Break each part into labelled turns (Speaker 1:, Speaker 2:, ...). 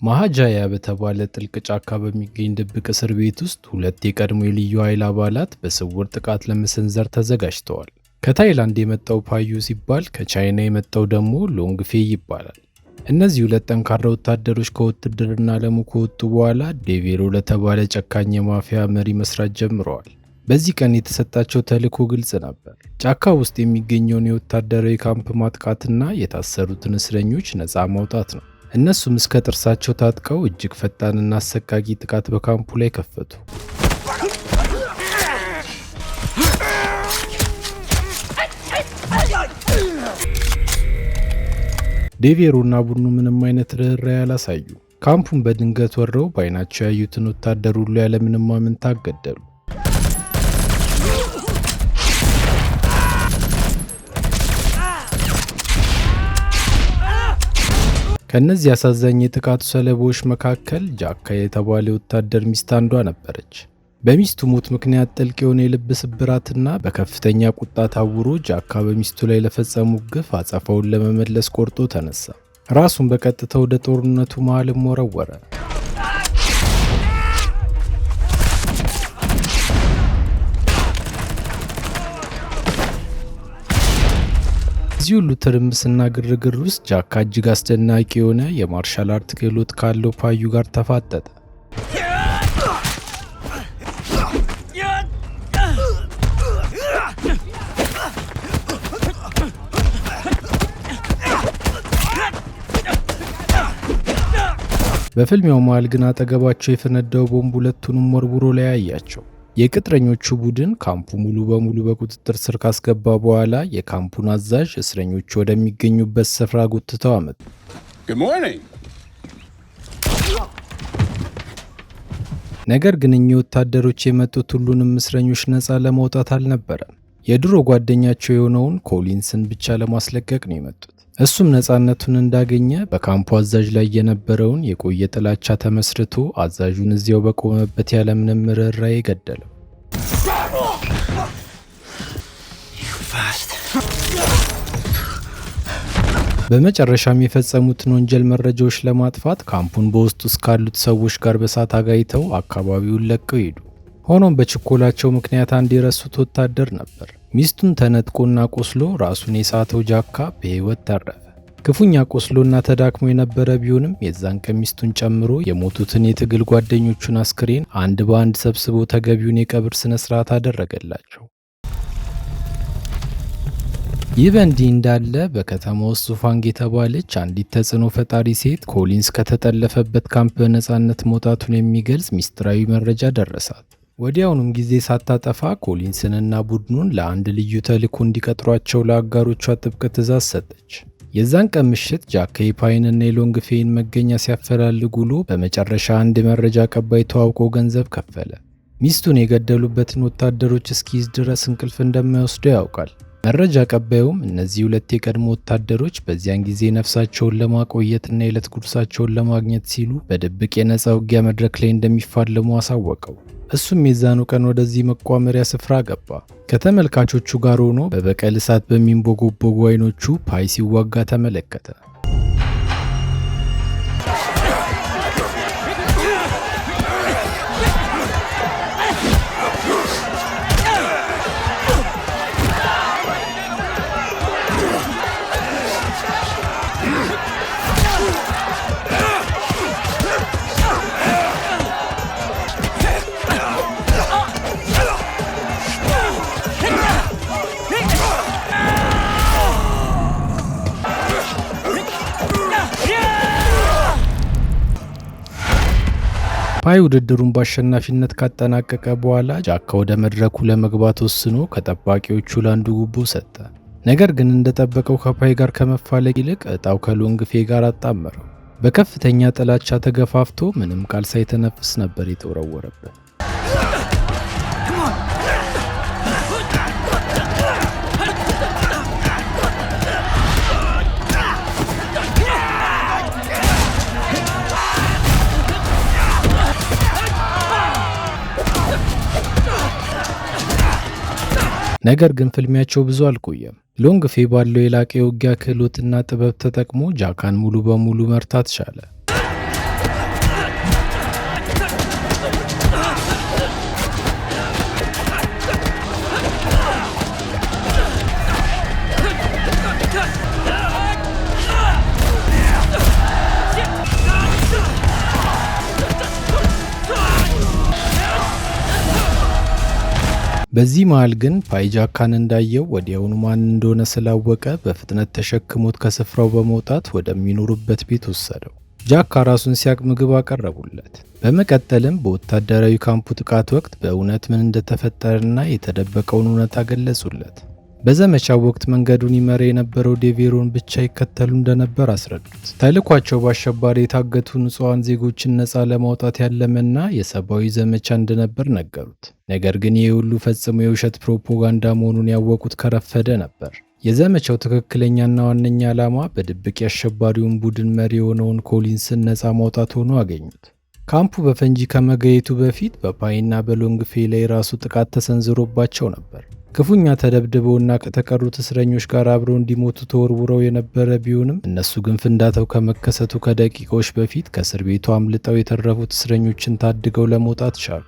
Speaker 1: ማሃጃያ በተባለ ጥልቅ ጫካ በሚገኝ ድብቅ እስር ቤት ውስጥ ሁለት የቀድሞ የልዩ ኃይል አባላት በስውር ጥቃት ለመሰንዘር ተዘጋጅተዋል። ከታይላንድ የመጣው ፓዩ ሲባል ከቻይና የመጣው ደግሞ ሎንግፌይ ይባላል። እነዚህ ሁለት ጠንካራ ወታደሮች ከውትድርና ዓለሙ ከወጡ በኋላ ዴቬሮ ለተባለ ጨካኝ የማፊያ መሪ መስራት ጀምረዋል። በዚህ ቀን የተሰጣቸው ተልዕኮ ግልጽ ነበር። ጫካ ውስጥ የሚገኘውን የወታደራዊ ካምፕ ማጥቃትና የታሰሩትን እስረኞች ነፃ ማውጣት ነው። እነሱም እስከ ጥርሳቸው ታጥቀው እጅግ ፈጣንና አሰቃቂ ጥቃት በካምፑ ላይ ከፈቱ። ዴቬሮ እና ቡድኑ ምንም አይነት ርኅራኄ አላሳዩ። ካምፑን በድንገት ወረው በአይናቸው ያዩትን ወታደር ሁሉ ያለምንም ማመንታት ገደሉ። ከእነዚህ አሳዛኝ የጥቃቱ ሰለባዎች መካከል ጃካ የተባለ ወታደር ሚስት አንዷ ነበረች። በሚስቱ ሞት ምክንያት ጥልቅ የሆነ የልብ ስብራትና በከፍተኛ ቁጣ ታውሮ ጃካ በሚስቱ ላይ ለፈጸሙ ግፍ አጸፋውን ለመመለስ ቆርጦ ተነሳ። ራሱን በቀጥታ ወደ ጦርነቱ መሃልም ወረወረ። እዚህ ሁሉ ትርምስና ግርግር ውስጥ ጃካ እጅግ አስደናቂ የሆነ የማርሻል አርት ክህሎት ካለው ፓዩ ጋር ተፋጠጠ። በፍልሚያው መሃል ግን አጠገባቸው የፈነዳው ቦምብ ሁለቱንም ወርውሮ ለያያቸው። የቅጥረኞቹ ቡድን ካምፑ ሙሉ በሙሉ በቁጥጥር ስር ካስገባ በኋላ የካምፑን አዛዥ እስረኞቹ ወደሚገኙበት ስፍራ ጎትተው አመጡ። ነገር ግን እኚህ ወታደሮች የመጡት ሁሉንም እስረኞች ነፃ ለማውጣት አልነበረም። የድሮ ጓደኛቸው የሆነውን ኮሊንስን ብቻ ለማስለቀቅ ነው የመጡት። እሱም ነፃነቱን እንዳገኘ በካምፑ አዛዥ ላይ የነበረውን የቆየ ጥላቻ ተመስርቶ አዛዡን እዚያው በቆመበት ያለምንም ርኅራኄ ገደለው። በመጨረሻም የፈጸሙትን ወንጀል መረጃዎች ለማጥፋት ካምፑን በውስጡ ካሉት ሰዎች ጋር በሳት አጋይተው አካባቢውን ለቀው ሄዱ። ሆኖም በችኮላቸው ምክንያት አንድ የረሱት ወታደር ነበር። ሚስቱን ተነጥቆና ቆስሎ ራሱን የሳተው ጃካ በሕይወት ተረፈ። ክፉኛ ቆስሎና ተዳክሞ የነበረ ቢሆንም የዛን ቀን ሚስቱን ጨምሮ የሞቱትን የትግል ጓደኞቹን አስክሬን አንድ በአንድ ሰብስቦ ተገቢውን የቀብር ስነ ስርዓት አደረገላቸው። ይህ በእንዲህ እንዳለ በከተማ ውስጥ ሱፋንግ የተባለች አንዲት ተጽዕኖ ፈጣሪ ሴት ኮሊንስ ከተጠለፈበት ካምፕ በነፃነት መውጣቱን የሚገልጽ ሚስጥራዊ መረጃ ደረሳት። ወዲያውኑም ጊዜ ሳታጠፋ ኮሊንስንና ቡድኑን ለአንድ ልዩ ተልዕኮ እንዲቀጥሯቸው ለአጋሮቿ ጥብቅ ትዕዛዝ ሰጠች። የዛን ቀን ምሽት ጃካ የፓይንና የሎንግፌይን መገኛ ሲያፈላልግ ውሎ በመጨረሻ አንድ መረጃ አቀባይ ተዋውቆ ገንዘብ ከፈለ። ሚስቱን የገደሉበትን ወታደሮች እስኪይዝ ድረስ እንቅልፍ እንደማይወስደው ያውቃል። መረጃ አቀባዩም እነዚህ ሁለት የቀድሞ ወታደሮች በዚያን ጊዜ ነፍሳቸውን ለማቆየትና የዕለት ጉርሳቸውን ለማግኘት ሲሉ በድብቅ የነፃ ውጊያ መድረክ ላይ እንደሚፋለሙ አሳወቀው። እሱም የዛኑ ቀን ወደዚህ መቋመሪያ ስፍራ ገባ። ከተመልካቾቹ ጋር ሆኖ በበቀል እሳት በሚንቦጎቦጉ አይኖቹ ፓይ ሲዋጋ ተመለከተ። ፓይ ውድድሩን በአሸናፊነት ካጠናቀቀ በኋላ ጃካ ወደ መድረኩ ለመግባት ወስኖ ከጠባቂዎቹ ለአንዱ ጉቦ ሰጠ። ነገር ግን እንደጠበቀው ከፓይ ጋር ከመፋለቅ ይልቅ እጣው ከሎንግፌይ ጋር አጣመረው። በከፍተኛ ጥላቻ ተገፋፍቶ ምንም ቃል ሳይተነፍስ ነበር የተወረወረበት። ነገር ግን ፍልሚያቸው ብዙ አልቆየም። ሎንግፌይ ባለው የላቀ የውጊያ ክህሎትና ጥበብ ተጠቅሞ ጃካን ሙሉ በሙሉ መርታት ቻለ። በዚህ መሃል ግን ፓይ ጃካን እንዳየው ወዲያውኑ ማን እንደሆነ ስላወቀ በፍጥነት ተሸክሞት ከስፍራው በመውጣት ወደሚኖሩበት ቤት ወሰደው። ጃካ ራሱን ሲያቅ ምግብ አቀረቡለት። በመቀጠልም በወታደራዊ ካምፑ ጥቃት ወቅት በእውነት ምን እንደተፈጠረና የተደበቀውን እውነታ ገለጹለት። በዘመቻው ወቅት መንገዱን ይመራ የነበረው ዴቬሮን ብቻ ይከተሉ እንደነበር አስረዱት። ተልኳቸው በአሸባሪ የታገቱ ንጹሐን ዜጎችን ነፃ ለማውጣት ያለመና የሰብአዊ ዘመቻ እንደነበር ነገሩት። ነገር ግን ይህ ሁሉ ፈጽሞ የውሸት ፕሮፓጋንዳ መሆኑን ያወቁት ከረፈደ ነበር። የዘመቻው ትክክለኛና ዋነኛ ዓላማ በድብቅ የአሸባሪውን ቡድን መሪ የሆነውን ኮሊንስን ነፃ ማውጣት ሆኖ አገኙት። ካምፑ በፈንጂ ከመጋየቱ በፊት በፓይና በሎንግፌ ላይ ራሱ ጥቃት ተሰንዝሮባቸው ነበር። ክፉኛ ተደብድበውና ከተቀሩት እስረኞች ጋር አብረው እንዲሞቱ ተወርውረው የነበረ ቢሆንም እነሱ ግን ፍንዳታው ከመከሰቱ ከደቂቃዎች በፊት ከእስር ቤቱ አምልጠው የተረፉት እስረኞችን ታድገው ለመውጣት ቻሉ።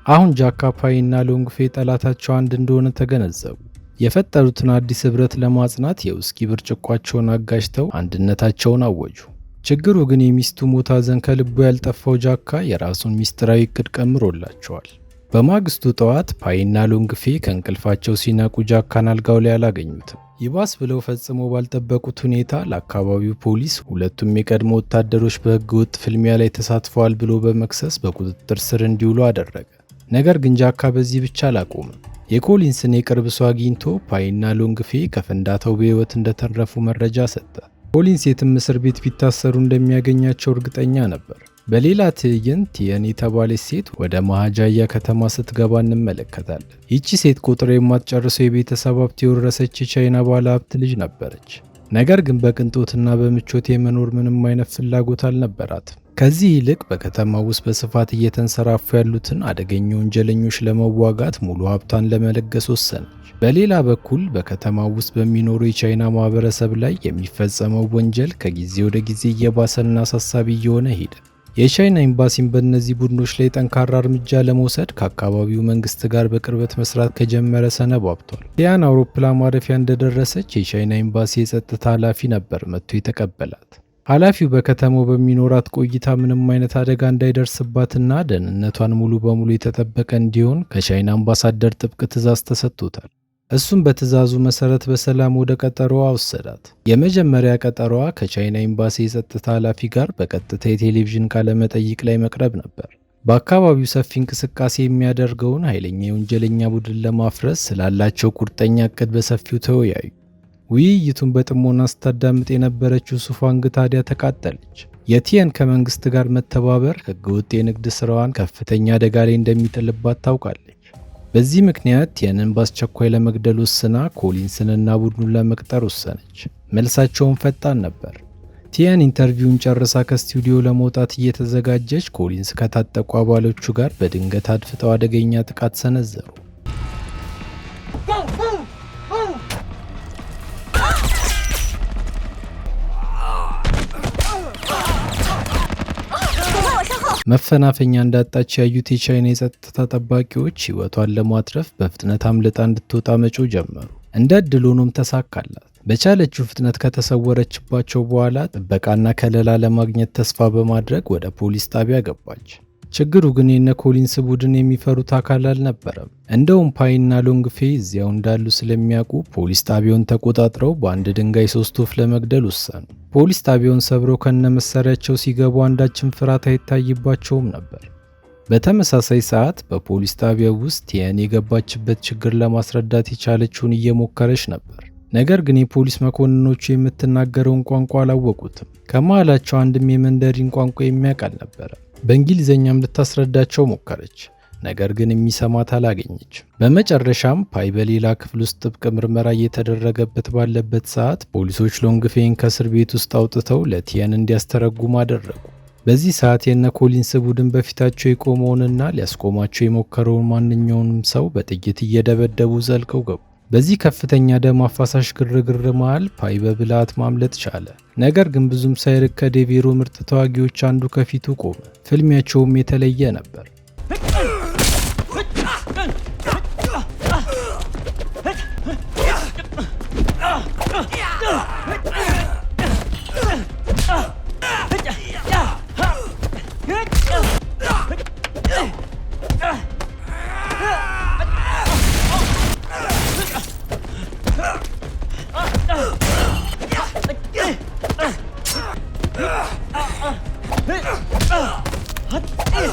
Speaker 1: አሁን ጃካ፣ ፓይና ሎንግፌ ጠላታቸው አንድ እንደሆነ ተገነዘቡ። የፈጠሩትን አዲስ ህብረት ለማጽናት የውስኪ ብርጭቋቸውን አጋጅተው አንድነታቸውን አወጁ። ችግሩ ግን የሚስቱ ሞት ሐዘን ከልቡ ያልጠፋው ጃካ የራሱን ሚስጥራዊ እቅድ ቀምሮላቸዋል። በማግስቱ ጠዋት ፓይና ሎንግፌ ከእንቅልፋቸው ሲነቁ ጃካን አልጋው ላይ አላገኙትም። ይባስ ብለው ፈጽሞ ባልጠበቁት ሁኔታ ለአካባቢው ፖሊስ ሁለቱም የቀድሞ ወታደሮች በህገ ወጥ ፍልሚያ ላይ ተሳትፈዋል ብሎ በመክሰስ በቁጥጥር ስር እንዲውሉ አደረገ። ነገር ግን ጃካ በዚህ ብቻ አላቆምም። የኮሊንስን የቅርብ ሰው አግኝቶ ፓይና ሎንግፌ ከፍንዳታው በህይወት እንደተረፉ መረጃ ሰጠ። ኮሊንስ የትም እስር ቤት ቢታሰሩ እንደሚያገኛቸው እርግጠኛ ነበር። በሌላ ትዕይንት ቲየን የተባለች ሴት ወደ ማሃጃያ ከተማ ስትገባ እንመለከታለን። ይቺ ሴት ቁጥር የማትጨርሰው የቤተሰብ ሀብት የወረሰች የቻይና ባለ ሀብት ልጅ ነበረች። ነገር ግን በቅንጦትና በምቾት የመኖር ምንም አይነት ፍላጎት አልነበራትም። ከዚህ ይልቅ በከተማ ውስጥ በስፋት እየተንሰራፉ ያሉትን አደገኛ ወንጀለኞች ለመዋጋት ሙሉ ሀብቷን ለመለገስ ወሰነች። በሌላ በኩል በከተማው ውስጥ በሚኖሩ የቻይና ማህበረሰብ ላይ የሚፈጸመው ወንጀል ከጊዜ ወደ ጊዜ እየባሰና አሳሳቢ እየሆነ ሄደ። የቻይና ኤምባሲም በእነዚህ ቡድኖች ላይ ጠንካራ እርምጃ ለመውሰድ ከአካባቢው መንግስት ጋር በቅርበት መስራት ከጀመረ ሰነባብቷል። ቲያን አውሮፕላን ማረፊያ እንደደረሰች የቻይና ኤምባሲ የጸጥታ ኃላፊ ነበር መጥቶ የተቀበላት። ኃላፊው በከተማው በሚኖራት ቆይታ ምንም አይነት አደጋ እንዳይደርስባትና ደህንነቷን ሙሉ በሙሉ የተጠበቀ እንዲሆን ከቻይና አምባሳደር ጥብቅ ትዕዛዝ ተሰጥቶታል። እሱም በትዕዛዙ መሰረት በሰላም ወደ ቀጠሮዋ ወሰዳት። የመጀመሪያ ቀጠሮዋ ከቻይና ኤምባሲ የጸጥታ ኃላፊ ጋር በቀጥታ የቴሌቪዥን ቃለ መጠይቅ ላይ መቅረብ ነበር። በአካባቢው ሰፊ እንቅስቃሴ የሚያደርገውን ኃይለኛ የወንጀለኛ ቡድን ለማፍረስ ስላላቸው ቁርጠኛ እቅድ በሰፊው ተወያዩ። ውይይቱን በጥሞና ስታዳምጥ የነበረችው ሱፋንግ ታዲያ ተቃጠለች። የቲየን ከመንግስት ጋር መተባበር ህገወጥ የንግድ ስራዋን ከፍተኛ አደጋ ላይ እንደሚጥልባት ታውቃለች። በዚህ ምክንያት ቲየንን በአስቸኳይ ለመግደል ወስና ኮሊንስንና ቡድኑን ለመቅጠር ወሰነች። መልሳቸውን ፈጣን ነበር። ቲየን ኢንተርቪውን ጨርሳ ከስቱዲዮ ለመውጣት እየተዘጋጀች ኮሊንስ ከታጠቁ አባሎቹ ጋር በድንገት አድፍጠው አደገኛ ጥቃት ሰነዘሩ። መፈናፈኛ እንዳጣች ያዩት የቻይና የጸጥታ ጠባቂዎች ህይወቷን ለማትረፍ በፍጥነት አምልጣ እንድትወጣ መጮህ ጀመሩ። እንደ ዕድል ሆኖም ተሳካላት። በቻለችው ፍጥነት ከተሰወረችባቸው በኋላ ጥበቃና ከለላ ለማግኘት ተስፋ በማድረግ ወደ ፖሊስ ጣቢያ ገባች። ችግሩ ግን የነ ኮሊንስ ቡድን የሚፈሩት አካል አልነበረም። እንደውም ፓይና ሎንግፌ እዚያው እንዳሉ ስለሚያውቁ ፖሊስ ጣቢያውን ተቆጣጥረው በአንድ ድንጋይ ሶስት ወፍ ለመግደል ወሰኑ። ፖሊስ ጣቢያውን ሰብረው ከነ መሳሪያቸው ሲገቡ አንዳችን ፍርሃት አይታይባቸውም ነበር። በተመሳሳይ ሰዓት በፖሊስ ጣቢያው ውስጥ ቲየን የገባችበት ችግር ለማስረዳት የቻለችውን እየሞከረች ነበር። ነገር ግን የፖሊስ መኮንኖቹ የምትናገረውን ቋንቋ አላወቁትም። ከመሃላቸው አንድም የመንደሪን ቋንቋ የሚያውቅ አልነበረም። በእንግሊዘኛም ልታስረዳቸው ሞከረች። ነገር ግን የሚሰማት አላገኘች። በመጨረሻም ፓይ በሌላ ክፍል ውስጥ ጥብቅ ምርመራ እየተደረገበት ባለበት ሰዓት ፖሊሶች ሎንግፌን ከእስር ቤት ውስጥ አውጥተው ለቲየን እንዲያስተረጉም አደረጉ። በዚህ ሰዓት የነ ኮሊንስ ቡድን በፊታቸው የቆመውንና ሊያስቆማቸው የሞከረውን ማንኛውንም ሰው በጥይት እየደበደቡ ዘልቀው ገቡ። በዚህ ከፍተኛ ደም አፋሳሽ ግርግር መሃል ፓይ በብልሃት ማምለጥ ቻለ። ነገር ግን ብዙም ሳይርቅ ከዴቬሮ ምርጥ ተዋጊዎች አንዱ ከፊቱ ቆመ። ፍልሚያቸውም የተለየ ነበር።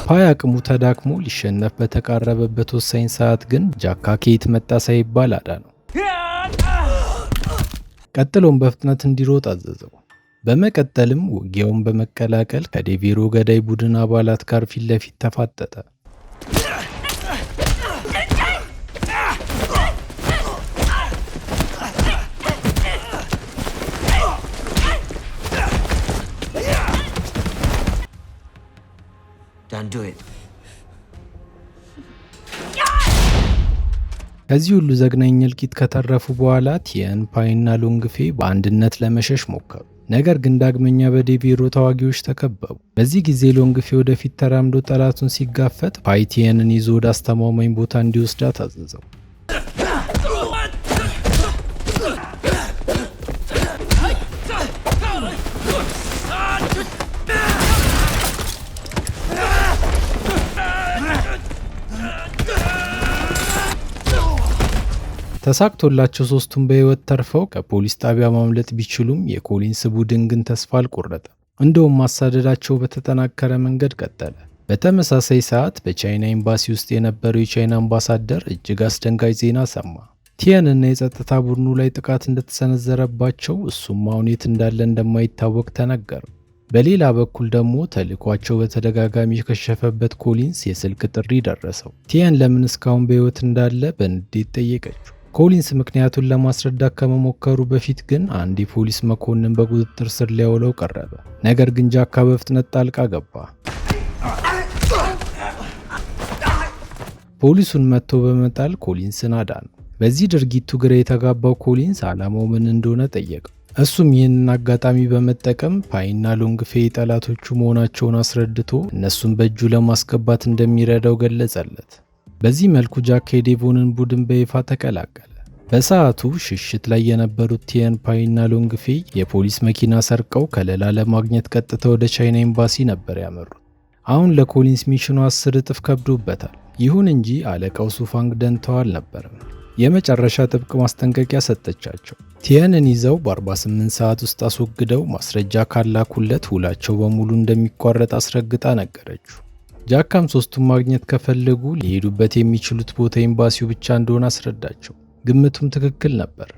Speaker 1: ፓይ አቅሙ ተዳክሞ ሊሸነፍ በተቃረበበት ወሳኝ ሰዓት ግን ጃካ ከየት መጣ ሳይባል አዳነው። ቀጥሎም በፍጥነት እንዲሮጥ አዘዘው። በመቀጠልም ውጊያውን በመቀላቀል ከዴቬሮ ገዳይ ቡድን አባላት ጋር ፊት ለፊት ተፋጠጠ። ከዚህ ሁሉ ዘግናኝ እልቂት ከተረፉ በኋላ ቲየን፣ ፓይ እና ሎንግፌ በአንድነት ለመሸሽ ሞከሩ። ነገር ግን ዳግመኛ በዴቬሮ ተዋጊዎች ተከበቡ። በዚህ ጊዜ ሎንግፌ ወደፊት ተራምዶ ጠላቱን ሲጋፈጥ፣ ፓይ ቲየንን ይዞ ወደ አስተማማኝ ቦታ እንዲወስዳት አዘዘው። ተሳክቶላቸው ሶስቱም በህይወት ተርፈው ከፖሊስ ጣቢያ ማምለጥ ቢችሉም የኮሊንስ ቡድን ግን ተስፋ አልቆረጠም። እንደውም ማሳደዳቸው በተጠናከረ መንገድ ቀጠለ። በተመሳሳይ ሰዓት በቻይና ኤምባሲ ውስጥ የነበረው የቻይና አምባሳደር እጅግ አስደንጋጭ ዜና ሰማ። ቲየን እና የጸጥታ ቡድኑ ላይ ጥቃት እንደተሰነዘረባቸው እሱም አሁን የት እንዳለ እንደማይታወቅ ተነገረው። በሌላ በኩል ደግሞ ተልዕኳቸው በተደጋጋሚ የከሸፈበት ኮሊንስ የስልክ ጥሪ ደረሰው። ቲየን ለምን እስካሁን በህይወት እንዳለ በንዴት ጠየቀችው። ኮሊንስ ምክንያቱን ለማስረዳት ከመሞከሩ በፊት ግን አንድ የፖሊስ መኮንን በቁጥጥር ስር ሊያውለው ቀረበ። ነገር ግን ጃካ በፍጥነት ጣልቃ ገባ። ፖሊሱን መጥቶ በመጣል ኮሊንስን አዳነው። በዚህ ድርጊቱ ግራ የተጋባው ኮሊንስ ዓላማው ምን እንደሆነ ጠየቀው። እሱም ይህንን አጋጣሚ በመጠቀም ፓይና ሎንግፌ ጠላቶቹ መሆናቸውን አስረድቶ እነሱን በእጁ ለማስገባት እንደሚረዳው ገለጸለት። በዚህ መልኩ ጃካ የዴቮንን ቡድን በይፋ ተቀላቀለ። በሰዓቱ ሽሽት ላይ የነበሩት ቲየን፣ ፓይ እና ሎንግፌ የፖሊስ መኪና ሰርቀው ከለላ ለማግኘት ቀጥታ ወደ ቻይና ኤምባሲ ነበር ያመሩት። አሁን ለኮሊንስ ሚሽኑ 10 እጥፍ ከብዶበታል። ይሁን እንጂ አለቃው ሱፋንግ ደንተው አልነበረም። የመጨረሻ ጥብቅ ማስጠንቀቂያ ሰጠቻቸው። ቲየንን ይዘው በ48 ሰዓት ውስጥ አስወግደው ማስረጃ ካላኩለት ውላቸው በሙሉ እንደሚቋረጥ አስረግጣ ነገረችው። ጃካም ሶስቱን ማግኘት ከፈለጉ ሊሄዱበት የሚችሉት ቦታ ኤምባሲው ብቻ እንደሆነ አስረዳቸው። ግምቱም ትክክል ነበር።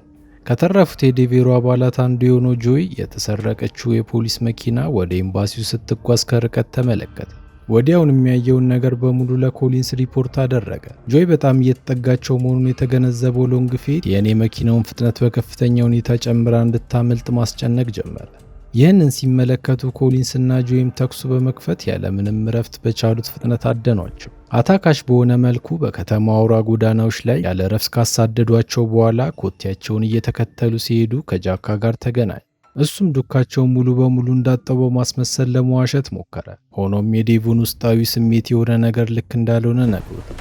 Speaker 1: ከተረፉት የዴቬሮ አባላት አንዱ የሆነው ጆይ የተሰረቀችው የፖሊስ መኪና ወደ ኤምባሲው ስትጓዝ ከርቀት ተመለከተ። ወዲያውን የሚያየውን ነገር በሙሉ ለኮሊንስ ሪፖርት አደረገ። ጆይ በጣም እየተጠጋቸው መሆኑን የተገነዘበው ሎንግፌ የኔ መኪናውን ፍጥነት በከፍተኛ ሁኔታ ጨምራ እንድታመልጥ ማስጨነቅ ጀመረ። ይህንን ሲመለከቱ ኮሊንስ እና ጆይም ተኩስ በመክፈት ያለምንም እረፍት በቻሉት ፍጥነት አደኗቸው። አታካሽ በሆነ መልኩ በከተማ አውራ ጎዳናዎች ላይ ያለ እረፍት ካሳደዷቸው በኋላ ኮቴያቸውን እየተከተሉ ሲሄዱ ከጃካ ጋር ተገናኙ። እሱም ዱካቸውን ሙሉ በሙሉ እንዳጠበው ማስመሰል ለመዋሸት ሞከረ። ሆኖም የዴቭን ውስጣዊ ስሜት የሆነ ነገር ልክ እንዳልሆነ ነግሮታል።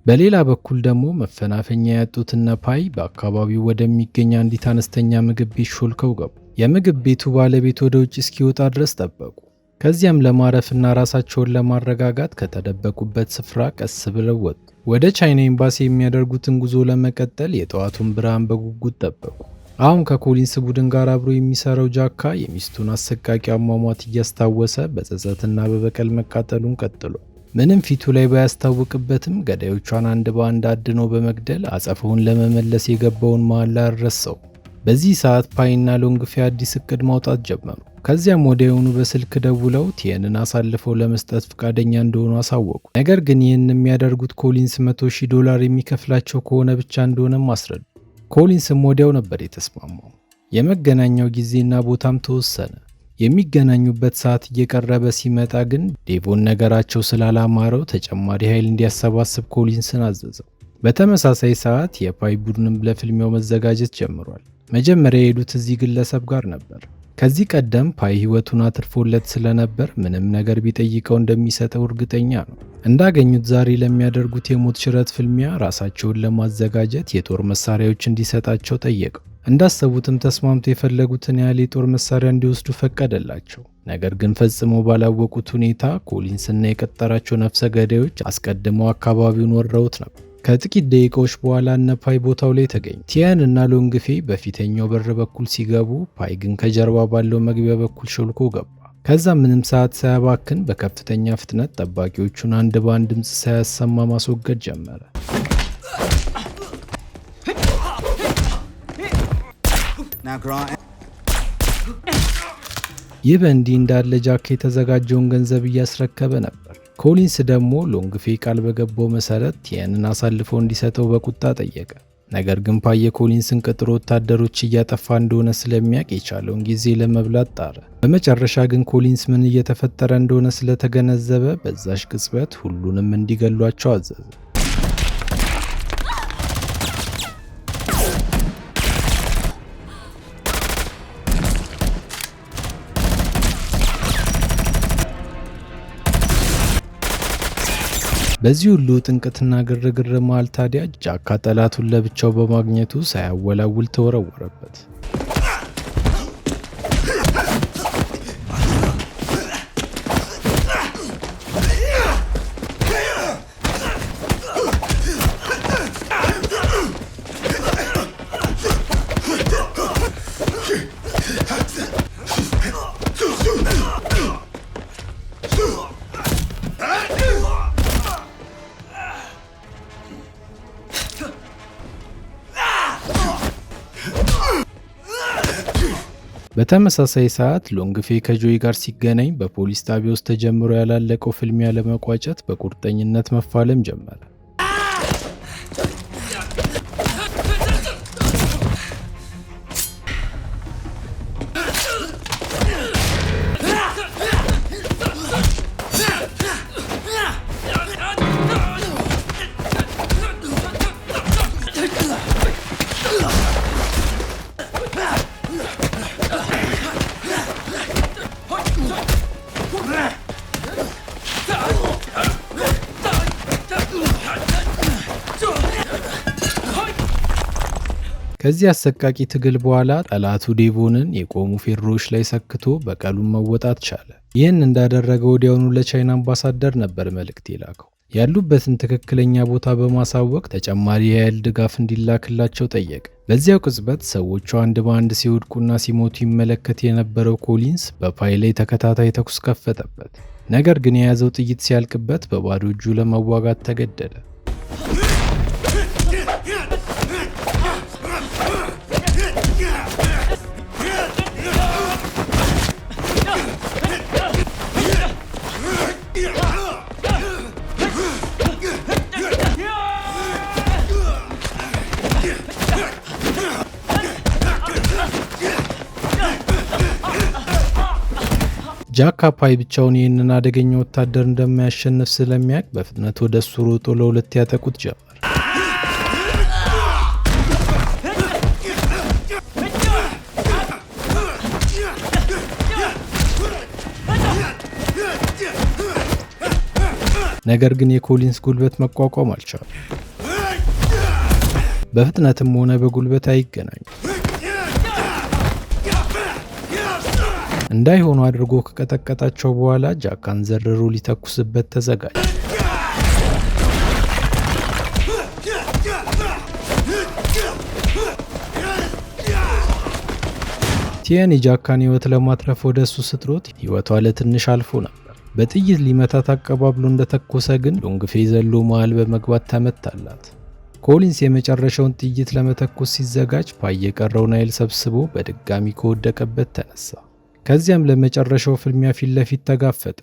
Speaker 1: በሌላ በኩል ደግሞ መፈናፈኛ ያጡት እነ ፓይ በአካባቢው ወደሚገኝ አንዲት አነስተኛ ምግብ ቤት ሾልከው ገቡ። የምግብ ቤቱ ባለቤት ወደ ውጭ እስኪወጣ ድረስ ጠበቁ። ከዚያም ለማረፍና ራሳቸውን ለማረጋጋት ከተደበቁበት ስፍራ ቀስ ብለው ወጡ። ወደ ቻይና ኤምባሲ የሚያደርጉትን ጉዞ ለመቀጠል የጠዋቱን ብርሃን በጉጉት ጠበቁ። አሁን ከኮሊንስ ቡድን ጋር አብሮ የሚሰራው ጃካ የሚስቱን አሰቃቂ አሟሟት እያስታወሰ በጸጸትና በበቀል መቃጠሉን ቀጥሏል። ምንም ፊቱ ላይ ባያስታውቅበትም ገዳዮቿን አንድ በአንድ አድኖ በመግደል አጸፋውን ለመመለስ የገባውን መሃላ አልረሳው። በዚህ ሰዓት ፓይና ሎንግፌ አዲስ እቅድ ማውጣት ጀመሩ። ከዚያም ወዲያውኑ በስልክ ደውለው ቲየንን አሳልፈው ለመስጠት ፈቃደኛ እንደሆኑ አሳወቁ። ነገር ግን ይህን የሚያደርጉት ኮሊንስ $100,000 የሚከፍላቸው ከሆነ ብቻ እንደሆነም አስረዱ። ኮሊንስም ወዲያው ነበር የተስማማው። የመገናኛው ጊዜና ቦታም ተወሰነ። የሚገናኙበት ሰዓት እየቀረበ ሲመጣ ግን ዴቮን ነገራቸው ስላላማረው ተጨማሪ ኃይል እንዲያሰባስብ ኮሊንስን አዘዘው። በተመሳሳይ ሰዓት የፓይ ቡድንም ለፍልሚያው መዘጋጀት ጀምሯል። መጀመሪያ የሄዱት እዚህ ግለሰብ ጋር ነበር። ከዚህ ቀደም ፓይ ህይወቱን አትርፎለት ስለነበር ምንም ነገር ቢጠይቀው እንደሚሰጠው እርግጠኛ ነው። እንዳገኙት ዛሬ ለሚያደርጉት የሞት ሽረት ፍልሚያ ራሳቸውን ለማዘጋጀት የጦር መሳሪያዎች እንዲሰጣቸው ጠየቀው። እንዳሰቡትም ተስማምቶ የፈለጉትን ያህል የጦር መሳሪያ እንዲወስዱ ፈቀደላቸው። ነገር ግን ፈጽሞ ባላወቁት ሁኔታ ኮሊንስና የቀጠራቸው ነፍሰ ገዳዮች አስቀድመው አካባቢውን ወረውት ነበር። ከጥቂት ደቂቃዎች በኋላ እነ ፓይ ቦታው ላይ ተገኙ። ቲያን እና ሎንግፌ በፊተኛው በር በኩል ሲገቡ፣ ፓይ ግን ከጀርባ ባለው መግቢያ በኩል ሾልኮ ገባ። ከዛ ምንም ሰዓት ሳያባክን በከፍተኛ ፍጥነት ጠባቂዎቹን አንድ በአንድ ድምፅ ሳያሰማ ማስወገድ ጀመረ። ይህ በእንዲህ እንዳለ ጃክ የተዘጋጀውን ገንዘብ እያስረከበ ነበር። ኮሊንስ ደግሞ ሎንግፌ ቃል በገባው መሰረት ቲያንን አሳልፎ እንዲሰጠው በቁጣ ጠየቀ። ነገር ግን ፓይ የኮሊንስን ቅጥር ወታደሮች እያጠፋ እንደሆነ ስለሚያውቅ የቻለውን ጊዜ ለመብላት ጣረ። በመጨረሻ ግን ኮሊንስ ምን እየተፈጠረ እንደሆነ ስለተገነዘበ በዛሽ ቅጽበት ሁሉንም እንዲገሏቸው አዘዘ። በዚህ ሁሉ ጥንቅትና ግርግር መሃል ታዲያ ጃካ ጠላቱን ለብቻው በማግኘቱ ሳያወላውል ተወረወረበት። በተመሳሳይ ሰዓት ሎንግፌ ከጆይ ጋር ሲገናኝ በፖሊስ ጣቢያ ውስጥ ተጀምሮ ያላለቀው ፍልሚያ ለመቋጨት በቁርጠኝነት መፋለም ጀመረ። ከዚህ አሰቃቂ ትግል በኋላ ጠላቱ ዴቮንን የቆሙ ፌሮዎች ላይ ሰክቶ በቀሉን መወጣት ቻለ። ይህን እንዳደረገ ወዲያውኑ ለቻይና አምባሳደር ነበር መልእክት የላከው። ያሉበትን ትክክለኛ ቦታ በማሳወቅ ተጨማሪ የኃይል ድጋፍ እንዲላክላቸው ጠየቀ። በዚያው ቅጽበት ሰዎቹ አንድ በአንድ ሲወድቁና ሲሞቱ ይመለከት የነበረው ኮሊንስ በፓይ ላይ ተከታታይ ተኩስ ከፈተበት። ነገር ግን የያዘው ጥይት ሲያልቅበት በባዶ እጁ ለመዋጋት ተገደደ። ጃካ ፓይ ብቻውን ይህንን አደገኛ ወታደር እንደማያሸንፍ ስለሚያውቅ በፍጥነት ወደ እሱ ሮጦ ለሁለት ያጠቁት ጀመር። ነገር ግን የኮሊንስ ጉልበት መቋቋም አልቻለም። በፍጥነትም ሆነ በጉልበት አይገናኙም። እንዳይሆኑ አድርጎ ከቀጠቀጣቸው በኋላ ጃካን ዘርሮ ሊተኩስበት ተዘጋጀ። ቲያን የጃካን ሕይወት ለማትረፍ ወደ እሱ ስትሮጥ ሕይወቷ ለትንሽ አልፎ ነበር። በጥይት ሊመታት አቀባብሎ እንደተኮሰ ግን ሎንግፌ ዘሎ መሃል በመግባት ተመታላት። ኮሊንስ የመጨረሻውን ጥይት ለመተኮስ ሲዘጋጅ ፓይ የቀረውን ኃይል ሰብስቦ በድጋሚ ከወደቀበት ተነሳ። ከዚያም ለመጨረሻው ፍልሚያ ፊት ለፊት ተጋፈጠ።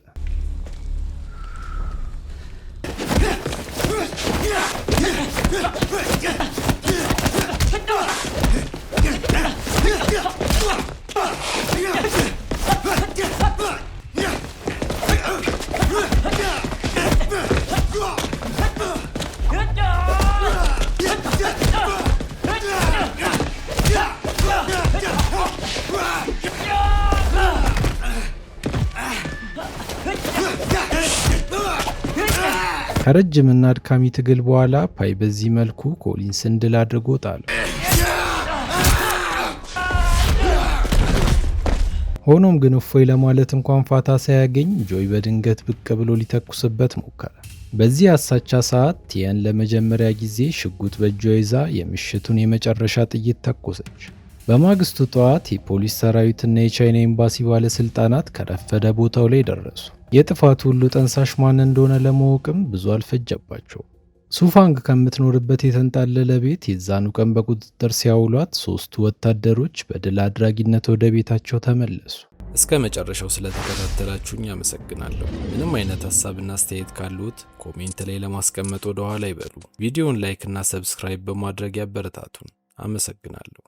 Speaker 1: ከረጅምና አድካሚ ትግል በኋላ ፓይ በዚህ መልኩ ኮሊንስን ድል አድርጎ ጣለ። ሆኖም ግን እፎይ ለማለት እንኳን ፋታ ሳያገኝ ጆይ በድንገት ብቅ ብሎ ሊተኩስበት ሞከረ። በዚህ አሳቻ ሰዓት ቲያን ለመጀመሪያ ጊዜ ሽጉጥ በእጇ ይዛ የምሽቱን የመጨረሻ ጥይት ተኮሰች። በማግስቱ ጠዋት የፖሊስ ሰራዊትና የቻይና ኤምባሲ ባለስልጣናት ከረፈደ ቦታው ላይ ደረሱ። የጥፋቱ ሁሉ ጠንሳሽ ማን እንደሆነ ለማወቅም ብዙ አልፈጀባቸው። ሱፋንግ ከምትኖርበት የተንጣለለ ቤት የዛኑ ቀን በቁጥጥር ሲያውሏት 3ቱ ወታደሮች በድል አድራጊነት ወደ ቤታቸው ተመለሱ።
Speaker 2: እስከ መጨረሻው ስለተከታተላችሁኝ አመሰግናለሁ። ምንም አይነት ሀሳብና አስተያየት ካሉት ኮሜንት ላይ ለማስቀመጥ ወደ ኋላ ይበሉ። ቪዲዮውን ላይክ እና ሰብስክራይብ በማድረግ ያበረታቱን። አመሰግናለሁ።